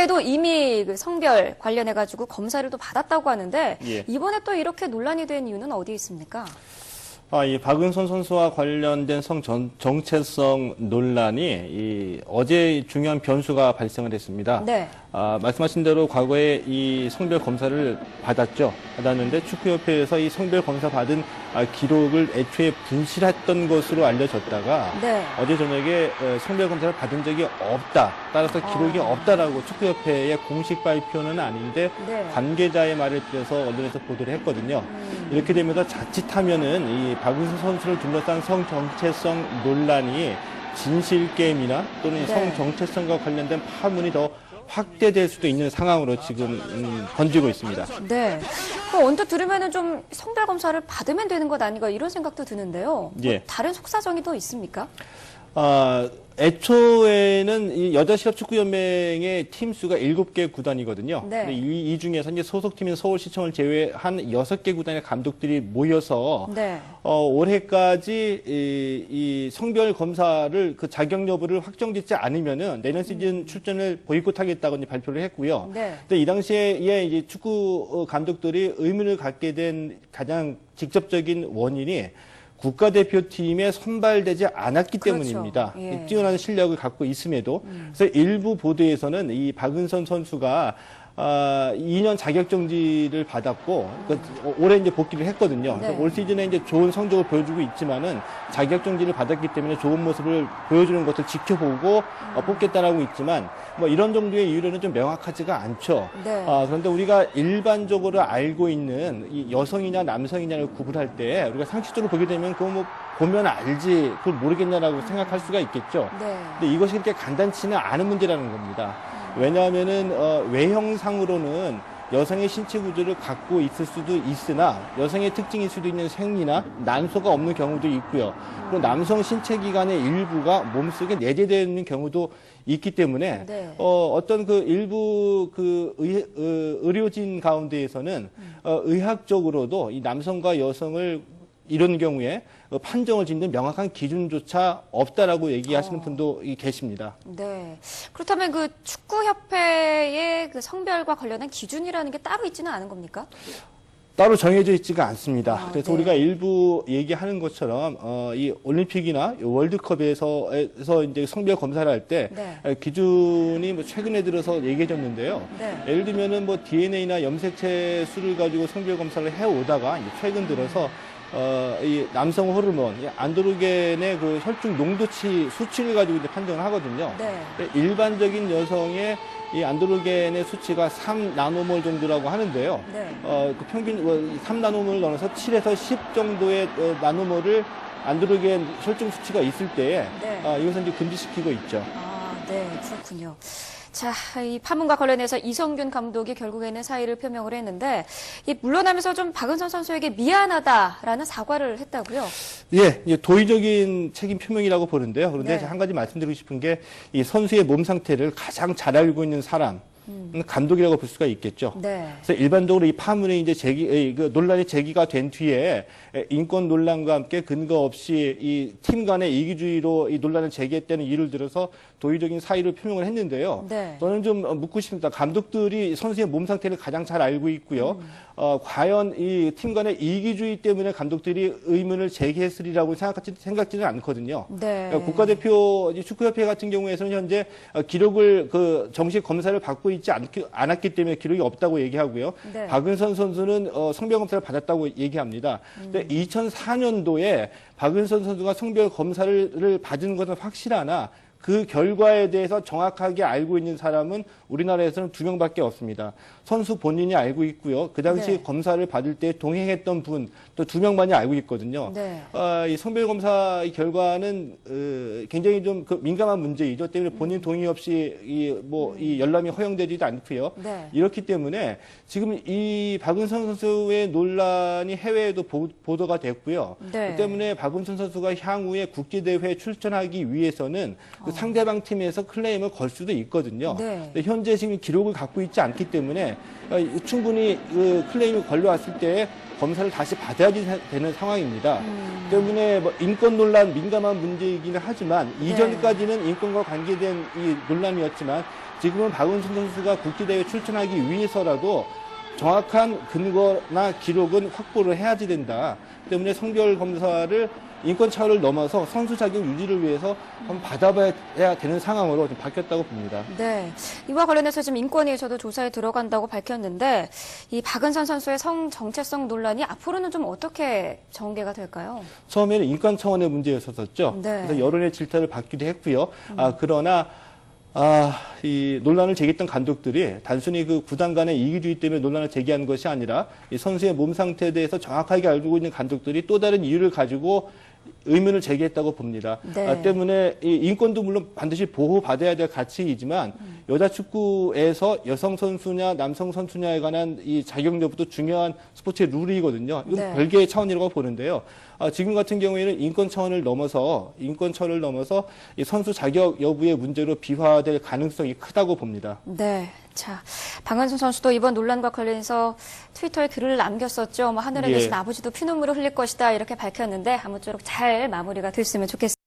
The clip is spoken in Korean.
과거에도 이미 그 성별 관련해가지고 검사를 또 받았다고 하는데 예. 이번에 또 이렇게 논란이 된 이유는 어디에 있습니까? 이 박은선 선수와 관련된 정체성 논란이 어제 중요한 변수가 발생을 했습니다. 네. 말씀하신 대로 과거에 이 성별 검사를 받았는데 축구협회에서 이 성별 검사 받은 기록을 애초에 분실했던 것으로 알려졌다가 네. 어제 저녁에 성별 검사를 받은 적이 없다. 따라서 기록이 없다라고 축구협회의 공식 발표는 아닌데 네. 관계자의 말을 빌어서 언론에서 보도를 했거든요. 이렇게 되면서 자칫하면은 이 박은선 선수를 둘러싼 성정체성 논란이 진실 게임이나 또는 네. 성정체성과 관련된 파문이 더 확대될 수도 있는 상황으로 지금 번지고 있습니다. 네. 언뜻 들으면은 좀 성별 검사를 받으면 되는 것 아닌가 이런 생각도 드는데요. 예. 다른 속사정이 더 있습니까? 애초에는 이 여자실업축구연맹의 팀 수가 7개 구단이거든요. 네. 근데 이 중에서 이제 소속팀인 서울시청을 제외한 6개 구단의 감독들이 모여서 네. 올해까지 이 성별 검사를 그 자격 여부를 확정짓지 않으면은 내년 시즌 출전을 보이콧하겠다고 이제 발표를 했고요. 네. 근데 이 당시에 이제 축구 감독들이 의문을 갖게 된 가장 직접적인 원인이 국가대표팀에 선발되지 않았기 그렇죠. 때문입니다. 예. 뛰어난 실력을 갖고 있음에도. 그래서 일부 보도에서는 이 박은선 선수가 2년 자격정지를 받았고, 올해 이제 복귀를 했거든요. 네. 그래서 올 시즌에 이제 좋은 성적을 보여주고 있지만은 자격정지를 받았기 때문에 좋은 모습을 보여주는 것을 지켜보고 뽑겠다라고 있지만, 뭐 이런 정도의 이유로는 좀 명확하지가 않죠. 네. 그런데 우리가 일반적으로 알고 있는 이 여성이냐 남성이냐를 구분할 때 우리가 상식적으로 보게 되면 그거 뭐 보면 알지, 그걸 모르겠냐라고 생각할 수가 있겠죠. 네. 근데 이것이 그렇게 간단치는 않은 문제라는 겁니다. 왜냐하면은 외형상으로는 여성의 신체 구조를 갖고 있을 수도 있으나 여성의 특징일 수도 있는 생리나 난소가 없는 경우도 있고요. 그리고 남성 신체 기관의 일부가 몸속에 내재되어 있는 경우도 있기 때문에 네. 어떤 그 일부 그 의료진 가운데에서는 의학적으로도 이 남성과 여성을 이런 경우에 판정을 짓는 명확한 기준조차 없다라고 얘기하시는 분도 계십니다. 네. 그렇다면 그 축구협회의 그 성별과 관련된 기준이라는 게 따로 있지는 않은 겁니까? 따로 정해져 있지가 않습니다. 그래서 네. 우리가 일부 얘기하는 것처럼 이 올림픽이나 월드컵에서 이제 성별 검사를 할 때 네. 기준이 뭐 최근에 들어서 얘기해졌는데요. 네. 예를 들면은 뭐 DNA나 염색체 수를 가지고 성별 검사를 해오다가 이제 최근 들어서 이 남성 호르몬, 이 안드로겐의 그 혈중 농도치 수치를 가지고 이제 판정을 하거든요. 네. 일반적인 여성의 이 안드로겐의 수치가 3나노몰 정도라고 하는데요. 네. 그 평균 3나노몰을 넣어서 7에서 10 정도의 나노몰을 안드로겐 혈중 수치가 있을 때에 네. 이것은 이제 금지시키고 있죠. 네, 그렇군요. 자, 이 파문과 관련해서 이성균 감독이 결국에는 사의를 표명을 했는데, 이 물러나면서 좀 박은선 선수에게 미안하다라는 사과를 했다고요? 예, 이제 도의적인 책임 표명이라고 보는데요. 그런데 네. 한 가지 말씀드리고 싶은 게 이 선수의 몸 상태를 가장 잘 알고 있는 사람, 감독이라고 볼 수가 있겠죠. 네. 그래서 일반적으로 이 파문이 이제 그 논란이 제기가 된 뒤에 인권 논란과 함께 근거 없이 이 팀 간의 이기주의로 이 논란을 제기했다는 이유를 들어서 도의적인 사의를 표명을 했는데요. 네. 저는 좀 묻고 싶습니다. 감독들이 선수의 몸 상태를 가장 잘 알고 있고요. 과연 이 팀 간의 이기주의 때문에 감독들이 의문을 제기했으리라고 생각지는 않거든요. 네. 국가대표 축구협회 같은 경우에서는 현재 기록을 그 정식 검사를 받고 있지 않았기 때문에 기록이 없다고 얘기하고요. 네. 박은선 선수는 성별 검사를 받았다고 얘기합니다. 근데 2004년도에 박은선 선수가 성별 검사를 받은 것은 확실하나 그 결과에 대해서 정확하게 알고 있는 사람은 우리나라에서는 2명밖에 없습니다. 선수 본인이 알고 있고요. 그 당시 네. 검사를 받을 때 동행했던 분 또 2명만이 알고 있거든요. 네. 이 성별 검사의 결과는 굉장히 좀 그 민감한 문제이죠. 때문에 본인 동의 없이 이 열람이 허용되지도 않고요. 네. 이렇기 때문에 지금 이 박은선 선수의 논란이 해외에도 보도가 됐고요. 네. 그 때문에 박은선 선수가 향후에 국제대회에 출전하기 위해서는 그 상대방 팀에서 클레임을 걸 수도 있거든요. 네. 근데 현재 지금 기록을 갖고 있지 않기 때문에 충분히 그 클레임이 걸려왔을 때 검사를 다시 받아야 되는 상황입니다. 때문에 뭐 인권 논란 민감한 문제이기는 하지만 이전까지는 인권과 관계된 이 논란이었지만 지금은 박은순 선수가 국제대회 출전하기 위해서라도 정확한 근거나 기록은 확보를 해야지 된다. 때문에 성별 검사를 인권 차원을 넘어서 선수 자격 유지를 위해서 한번 받아봐야 되는 상황으로 좀 바뀌었다고 봅니다. 네. 이와 관련해서 지금 인권위에서도 조사에 들어간다고 밝혔는데 이 박은선 선수의 성 정체성 논란이 앞으로는 좀 어떻게 전개가 될까요? 처음에는 인권 차원의 문제였었죠. 네. 그래서 여론의 질타를 받기도 했고요. 그러나 이 논란을 제기했던 감독들이 단순히 그 구단 간의 이기주의 때문에 논란을 제기한 것이 아니라 이 선수의 몸 상태에 대해서 정확하게 알고 있는 감독들이 또 다른 이유를 가지고 의문을 제기했다고 봅니다. 네. 때문에 이 인권도 물론 반드시 보호받아야 될 가치이지만 여자 축구에서 여성 선수냐 남성 선수냐에 관한 이 자격 여부도 중요한 스포츠의 룰이거든요. 이건 네. 별개의 차원이라고 보는데요. 지금 같은 경우에는 인권 차원을 넘어서 이 선수 자격 여부의 문제로 비화될 가능성이 크다고 봅니다. 네. 자, 박은순 선수도 이번 논란과 관련해서 트위터에 글을 남겼었죠. 뭐 하늘에 예. 계신 아버지도 피눈물을 흘릴 것이다 이렇게 밝혔는데 아무쪼록 잘 마무리가 됐으면 좋겠습니다.